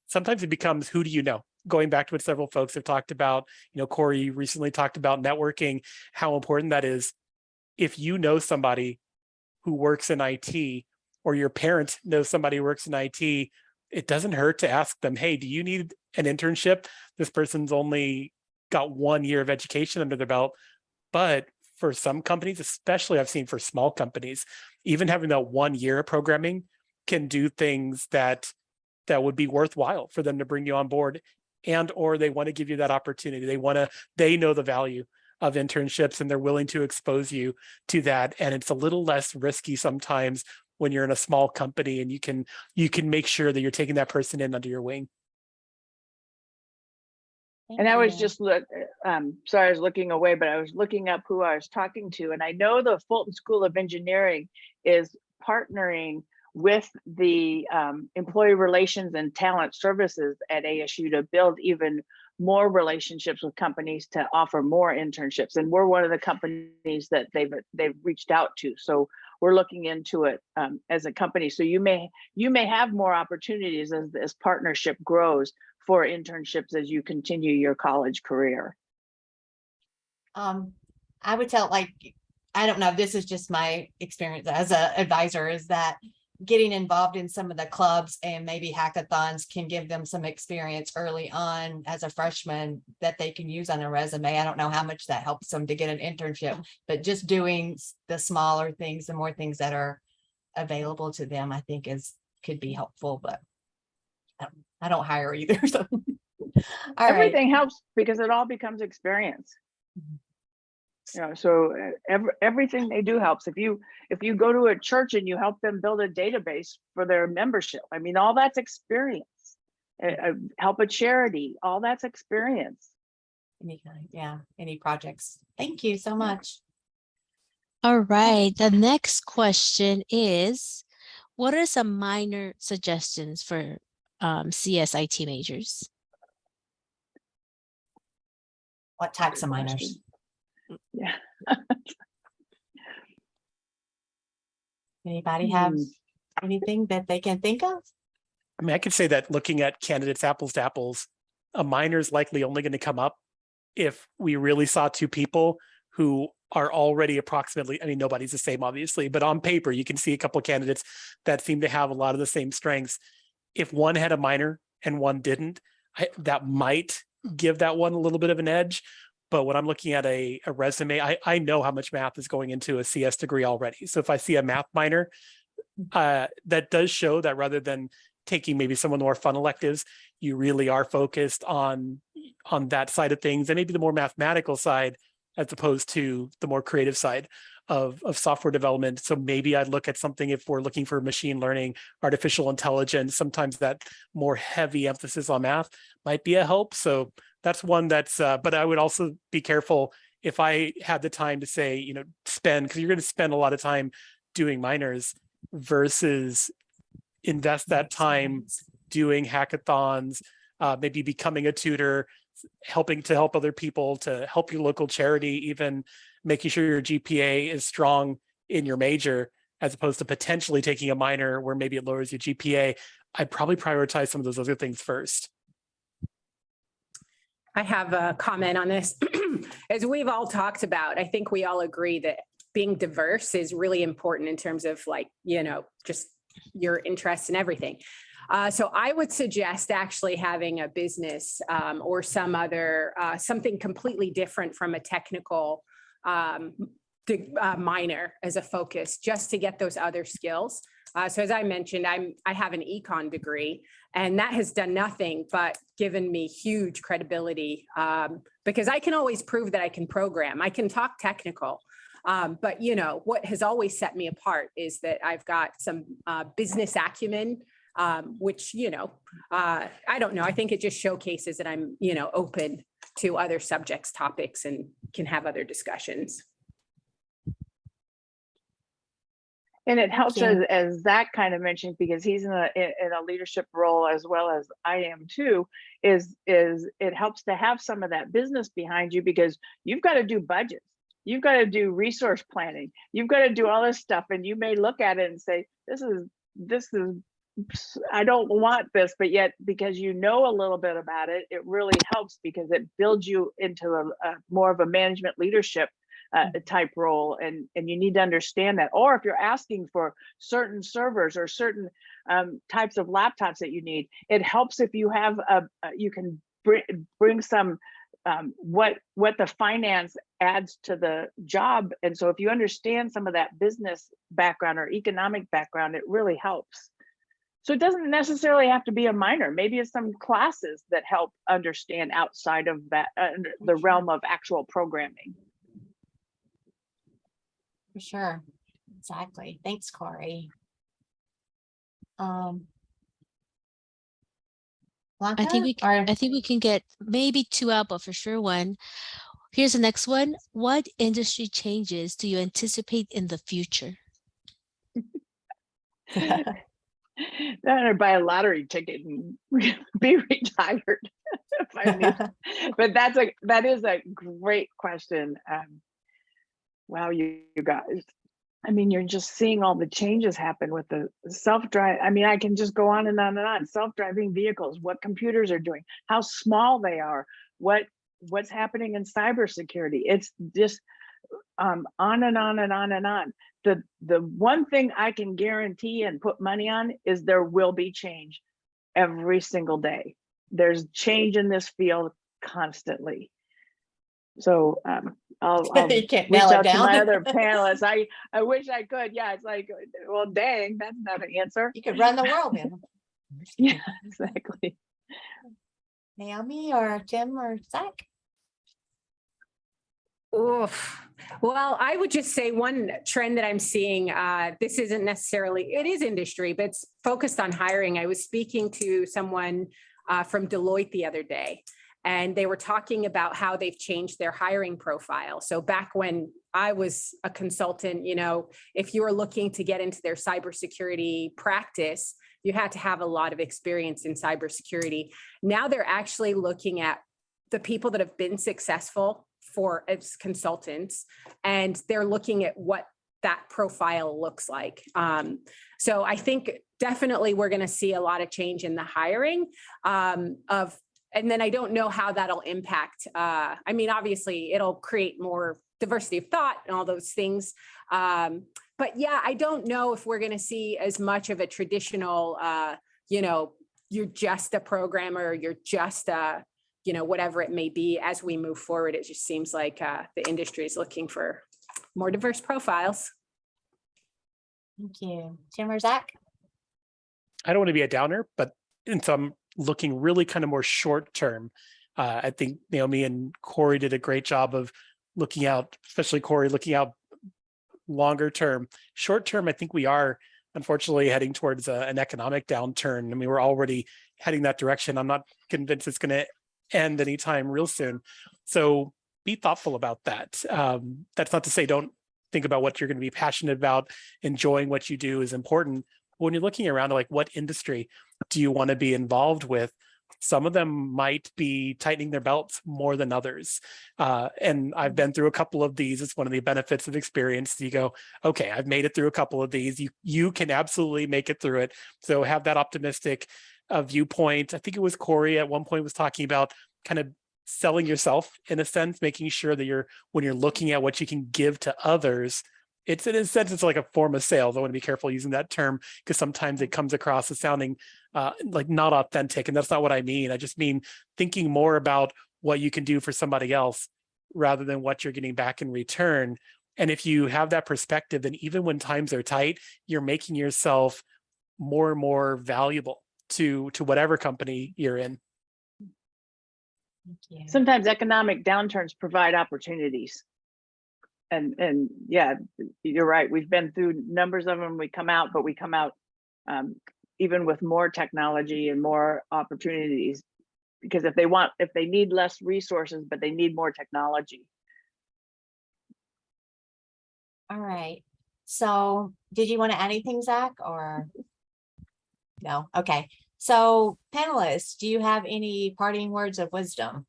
sometimes it becomes, who do you know? Going back to what several folks have talked about, Corey recently talked about networking, how important that is. If you know somebody who works in IT, or your parent knows somebody who works in IT, it doesn't hurt to ask them, hey, do you need an internship? This person's only got 1 year of education under their belt. But for some companies, especially I've seen for small companies, even having that 1 year of programming can do things that would be worthwhile for them to bring you on board, and or they want to give you that opportunity. They know the value of internships, and they're willing to expose you to that. And it's a little less risky sometimes when you're in a small company, and you can make sure that you're taking that person in under your wing. And I was just sorry, I was looking away, but I was looking up who I was talking to, and I know the Fulton School of Engineering is partnering with the employee relations and talent services at ASU to build even more relationships with companies to offer more internships. And we're one of the companies that they've reached out to. So we're looking into it as a company. So you may have more opportunities as this partnership grows for internships as you continue your college career. I would tell, I don't know, this is just my experience as an advisor, is that getting involved in some of the clubs and maybe hackathons can give them some experience early on as a freshman that they can use on a resume. I don't know how much that helps them to get an internship, but just doing the smaller things, the more things that are available to them, I think could be helpful. But I don't hire either. So Everything helps because it all becomes experience. So everything they do helps. If you go to a church and you help them build a database for their membership, I mean, all that's experience. Help a charity, all that's experience. Any projects. Thank you so much. All right. The next question is, what are some minor suggestions for CSIT majors? What types of minors? Yeah. Anybody have anything that they can think of? I mean, I could say that looking at candidates apples to apples, a minor is likely only going to come up if we really saw two people who are already approximately, I mean, nobody's the same, obviously, but on paper, you can see a couple of candidates that seem to have a lot of the same strengths. If one had a minor and one didn't, that might give that one a little bit of an edge. But when I'm looking at a resume, I know how much math is going into a CS degree already. So if I see a math minor, that does show that rather than taking maybe some of the more fun electives, you really are focused on that side of things, and maybe the more mathematical side as opposed to the more creative side of software development. So maybe I'd look at something if we're looking for machine learning, artificial intelligence, sometimes that more heavy emphasis on math might be a help. So that's one that's, but I would also be careful if I had the time to say, spend, because you're going to spend a lot of time doing minors versus invest that time doing hackathons, maybe becoming a tutor, helping to help other people, to help your local charity, even making sure your GPA is strong in your major, as opposed to potentially taking a minor where maybe it lowers your GPA. I'd probably prioritize some of those other things first. I have a comment on this. As we've all talked about, I think we all agree that being diverse is really important in terms of just your interests and everything. So I would suggest actually having a business or some other, something completely different from a technical minor as a focus just to get those other skills. So as I mentioned, I have an econ degree, and that has done nothing but given me huge credibility because I can always prove that I can program. I can talk technical. But you know, what has always set me apart is that I've got some business acumen, which, you know, I don't know. I think it just showcases that I'm, you know, open to other subjects, topics, and can have other discussions. And it helps you. as Zach kind of mentioned, because he's in a leadership role as well as I am too, is it helps to have some of that business behind you, because you've got to do budgets. You've got to do resource planning. You've got to do all this stuff. And you may look at it and say, this is, I don't want this, but yet because you know a little bit about it, it really helps because it builds you into a more of a management leadership type role, and you need to understand that. Or if you're asking for certain servers or certain types of laptops that you need, it helps if you have you can bring some what the finance adds to the job. And so if you understand some of that business background or economic background, it really helps. So it doesn't necessarily have to be a minor. Maybe it's some classes that help understand outside of that the realm of actual programming. For sure. Exactly. Thanks, Corey. I Blanca, think we or I think we can get maybe 2 out, but for sure 1. Here's the next one. What industry changes do you anticipate in the future? I'd buy a lottery ticket and be retired. But that is a great question. Wow, you guys. I mean, you're just seeing all the changes happen with the self-drive. I mean, I can just go on and on and on. Self-driving vehicles, what computers are doing, how small they are, what's happening in cybersecurity. It's just on and on and on and on. The one thing I can guarantee and put money on is there will be change every single day. There's change in this field constantly. So I'll you can't reach nail it out to my down. other panelists. I wish I could. Yeah, it's like, well, dang, that's not an answer. You could run the world, man. Yeah, exactly. Naomi or Tim or Zach? Oof. Well, I would just say one trend that I'm seeing, this isn't necessarily, it is industry, but it's focused on hiring. I was speaking to someone from Deloitte the other day, and they were talking about how they've changed their hiring profile. So back when I was a consultant, you know, if you were looking to get into their cybersecurity practice, you had to have a lot of experience in cybersecurity. Now they're actually looking at the people that have been successful as consultants, and they're looking at what that profile looks like. So I think definitely we're going to see a lot of change in the hiring and then I don't know how that'll impact. I mean, obviously it'll create more diversity of thought and all those things. But yeah, I don't know if we're going to see as much of a traditional, you know, you're just a programmer, you're just a, you know, whatever it may be. As we move forward, it just seems like the industry is looking for more diverse profiles. Thank you. Tim or Zach? I don't want to be a downer, but and so I'm looking really kind of more short term. I think Naomi and Corey did a great job of looking out, especially Corey, looking out longer term. Short term, I think we are unfortunately heading towards an economic downturn. I mean, we're already heading that direction. I'm not convinced it's going to end anytime real soon. So be thoughtful about that. That's not to say don't think about what you're going to be passionate about. Enjoying what you do is important. When you're looking around, like, what industry do you want to be involved with? Some of them might be tightening their belts more than others. And I've been through a couple of these. It's one of the benefits of experience. You go, okay, I've made it through a couple of these. You can absolutely make it through it. So have that optimistic viewpoint. I think it was Corey at one point was talking about kind of selling yourself in a sense, making sure that when you're looking at what you can give to others, it's in a sense, it's like a form of sales. I want to be careful using that term because sometimes it comes across as sounding like not authentic. And that's not what I mean. I just mean thinking more about what you can do for somebody else rather than what you're getting back in return. And if you have that perspective, then even when times are tight, you're making yourself more and more valuable to whatever company you're in. Thank you. Sometimes economic downturns provide opportunities. And yeah, you're right. We've been through numbers of them. We come out, but we come out even with more technology and more opportunities, because if they need less resources, but they need more technology. All right. So did you want to add anything, Zach, or no? Okay. So panelists, do you have any parting words of wisdom?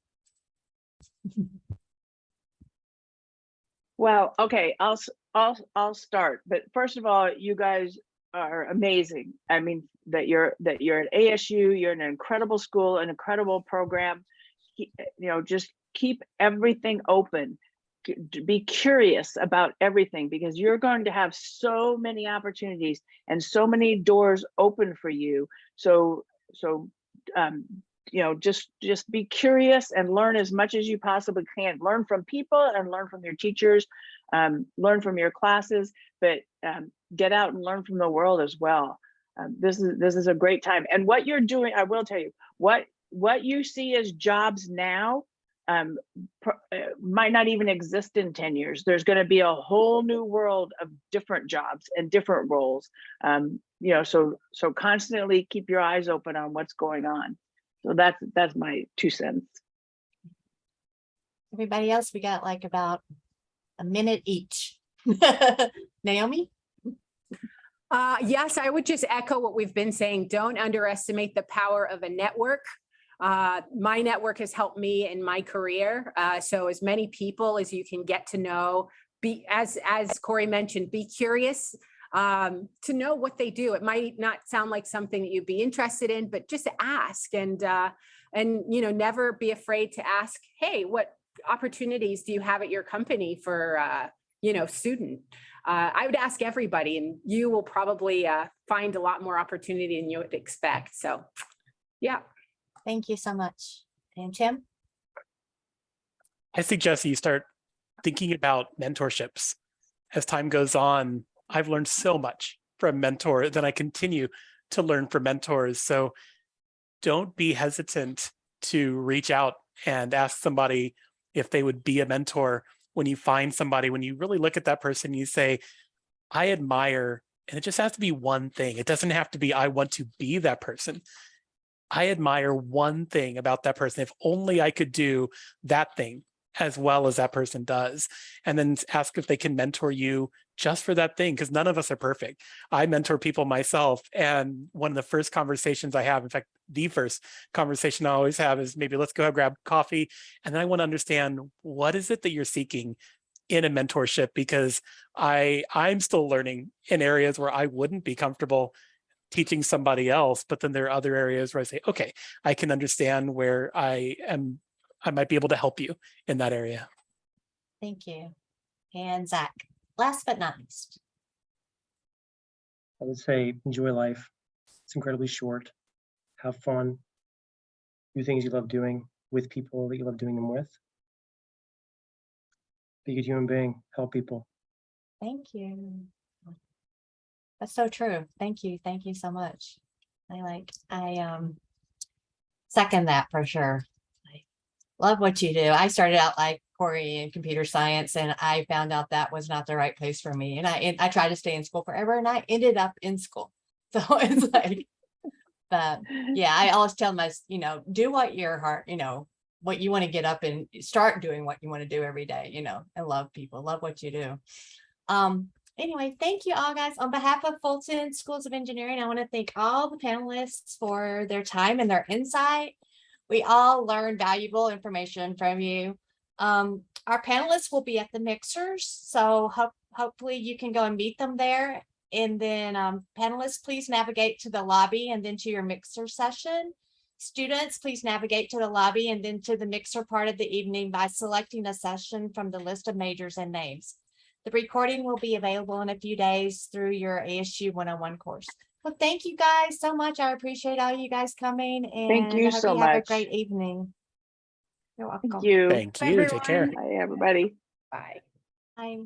Well, okay, I'll start. But first of all, you guys are amazing. I mean, that you're at ASU, you're in an incredible school, an incredible program. You know, just keep everything open. Be curious about everything, because you're going to have so many opportunities and so many doors open for you. So you know, just be curious and learn as much as you possibly can. Learn from people and learn from your teachers, learn from your classes, but get out and learn from the world as well. This is a great time. And what you're doing, I will tell you, what you see as jobs now might not even exist in 10 years. There's going to be a whole new world of different jobs and different roles. You know, so constantly keep your eyes open on what's going on. So that's my 2 cents. Everybody else, we got like about a minute each. Naomi? Yes, I would just echo what we've been saying. Don't underestimate the power of a network. My network has helped me in my career. So as many people as you can get to know, as Corey mentioned, be curious to know what they do. It might not sound like something that you'd be interested in, but just ask, and you know, never be afraid to ask, hey, what opportunities do you have at your company for you know, student? I would ask everybody, and you will probably find a lot more opportunity than you would expect. So yeah. Thank you so much. And Tim? I suggest you start thinking about mentorships. As time goes on, I've learned so much from mentors, and I continue to learn from mentors. So don't be hesitant to reach out and ask somebody if they would be a mentor. When you find somebody, when you really look at that person, you say, I admire, and it just has to be one thing. It doesn't have to be, I want to be that person. I admire one thing about that person. If only I could do that thing as well as that person does. And then ask if they can mentor you just for that thing, because none of us are perfect. I mentor people myself. And one of the first conversations I have, in fact, the first conversation I always have is maybe let's go grab coffee. And then I want to understand, what is it that you're seeking in a mentorship? Because I'm still learning in areas where I wouldn't be comfortable teaching somebody else, but then there are other areas where I say, okay, I can understand where I might be able to help you in that area. Thank you. And Zach, last but not least. I would say enjoy life. It's incredibly short. Have fun. Do things you love doing with people that you love doing them with. Be a good human being. Help people. Thank you. That's so true. Thank you. Thank you so much. I second that for sure. I love what you do. I started out like Corey in computer science, and I found out that was not the right place for me. And I tried to stay in school forever, and I ended up in school. So it's like, but yeah, I always tell them, you know, do what your heart, you know, what you want to get up and start doing what you want to do every day, you know, and love people, love what you do. Anyway, thank you all, guys. On behalf of Fulton Schools of Engineering, I want to thank all the panelists for their time and their insight. We all learned valuable information from you. Our panelists will be at the mixers, so hopefully you can go and meet them there. And then panelists, please navigate to the lobby and then to your mixer session. Students, please navigate to the lobby and then to the mixer part of the evening by selecting a session from the list of majors and names. The recording will be available in a few days through your ASU 101 course. Well, thank you guys so much. I appreciate all you guys coming, and Thank you I hope so you have a much. great evening. You're welcome. Thank you. Thank you. Take care. Everyone. Bye, everybody. Bye. Bye.